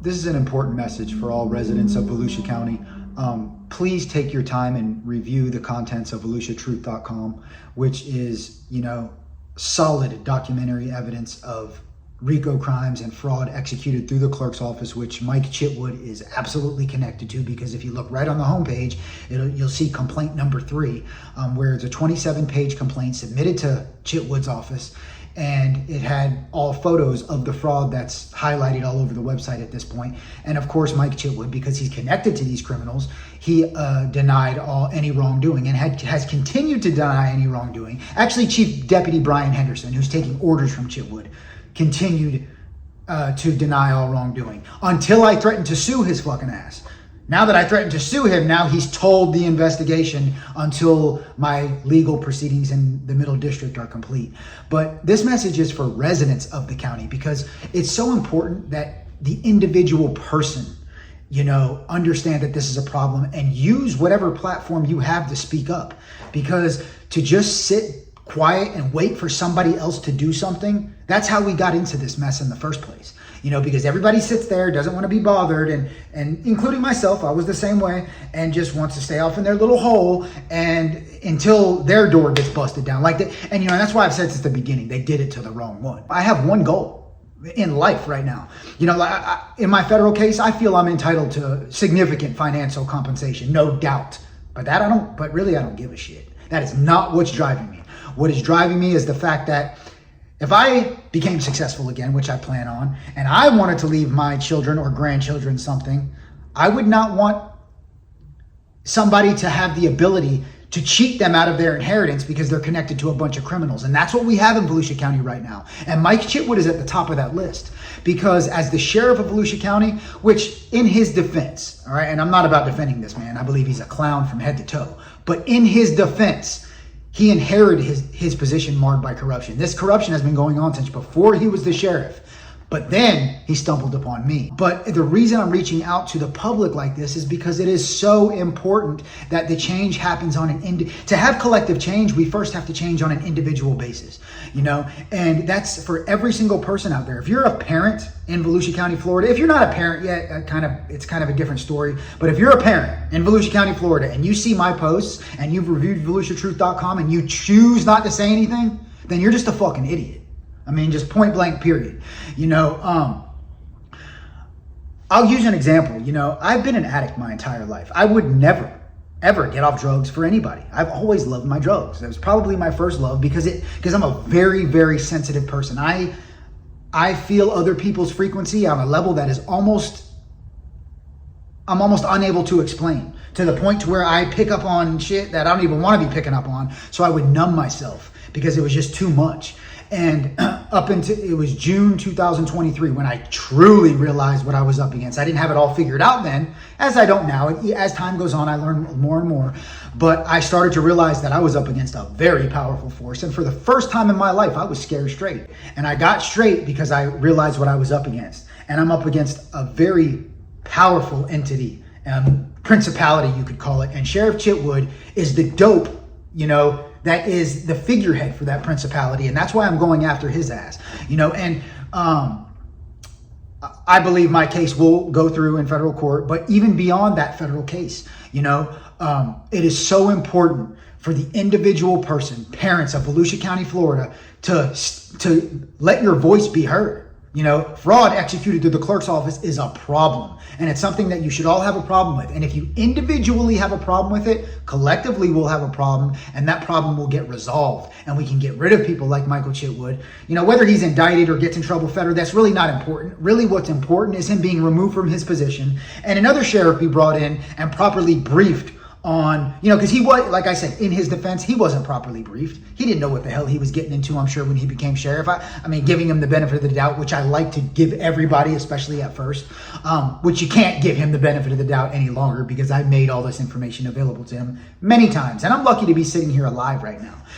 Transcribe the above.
This is an important message for all residents of Volusia County. Please take your time and review the contents of VolusiaTruth.com, which is, solid documentary evidence of RICO crimes and fraud executed through the clerk's office, which Mike Chitwood is absolutely connected to, because if you look right on the homepage, you'll see complaint number 3, where it's a 27-page complaint submitted to Chitwood's office, and it had all photos of the fraud that's highlighted all over the website at this point. And of course, Mike Chitwood, because he's connected to these criminals, he denied any wrongdoing and has continued to deny any wrongdoing. Actually, Chief Deputy Brian Henderson, who's taking orders from Chitwood, continued to deny all wrongdoing until I threatened to sue his fucking ass. Now that I threatened to sue him, now he's told the investigation until my legal proceedings in the Middle District are complete. But this message is for residents of the county, because it's so important that the individual person, understand that this is a problem and use whatever platform you have to speak up. Because to just sit quiet and wait for somebody else to do something, that's how we got into this mess in the first place. Because everybody sits there, doesn't want to be bothered, and including myself, I was the same way, and just wants to stay off in their little hole and until their door gets busted down like that. And that's why I've said since the beginning, they did it to the wrong one. I have one goal in life right now. In my federal case, I feel I'm entitled to significant financial compensation, no doubt. But really I don't give a shit. That is not what's driving me. What is driving me is the fact that if I became successful again, which I plan on, and I wanted to leave my children or grandchildren something, I would not want somebody to have the ability to cheat them out of their inheritance because they're connected to a bunch of criminals. And that's what we have in Volusia County right now. And Mike Chitwood is at the top of that list, because as the sheriff of Volusia County, which in his defense, all right, and I'm not about defending this man, I believe he's a clown from head to toe, but in his defense, he inherited his position marred by corruption. This corruption has been going on since before he was the sheriff. But then he stumbled upon me. But the reason I'm reaching out to the public like this is because it is so important that the change happens on to have collective change, we first have to change on an individual basis, and that's for every single person out there. If you're a parent in Volusia County, Florida, if you're not a parent yet, it's kind of a different story. But if you're a parent in Volusia County, Florida, and you see my posts and you've reviewed VolusiaTruth.com and you choose not to say anything, then you're just a fucking idiot. Just point blank, period. I'll use an example. I've been an addict my entire life. I would never, ever get off drugs for anybody. I've always loved my drugs. That was probably my first love because I'm a very, very sensitive person. I feel other people's frequency on a level that is I'm almost unable to explain, to the point to where I pick up on shit that I don't even want to be picking up on. So I would numb myself because it was just too much. And up until it was June 2023 when I truly realized what I was up against. I didn't have it all figured out then, as I don't now. As time goes on, I learn more and more. But I started to realize that I was up against a very powerful force. And for the first time in my life, I was scared straight. And I got straight because I realized what I was up against. And I'm up against a very powerful entity, principality, you could call it. And Sheriff Chitwood is the dope, that is the figurehead for that principality. And that's why I'm going after his ass, and I believe my case will go through in federal court. But even beyond that federal case, it is so important for the individual person, parents of Volusia County, Florida, to let your voice be heard. Fraud executed through the clerk's office is a problem, and it's something that you should all have a problem with. And if you individually have a problem with it, collectively we'll have a problem, and that problem will get resolved, and we can get rid of people like Michael Chitwood. Whether he's indicted or gets in trouble federally, that's really not important. Really what's important is him being removed from his position and another sheriff be brought in and properly briefed on, because he was, like I said, in his defense, he wasn't properly briefed. He didn't know what the hell he was getting into, I'm sure, when he became sheriff. Giving him the benefit of the doubt, which I like to give everybody, especially at first, which you can't give him the benefit of the doubt any longer because I made all this information available to him many times. And I'm lucky to be sitting here alive right now.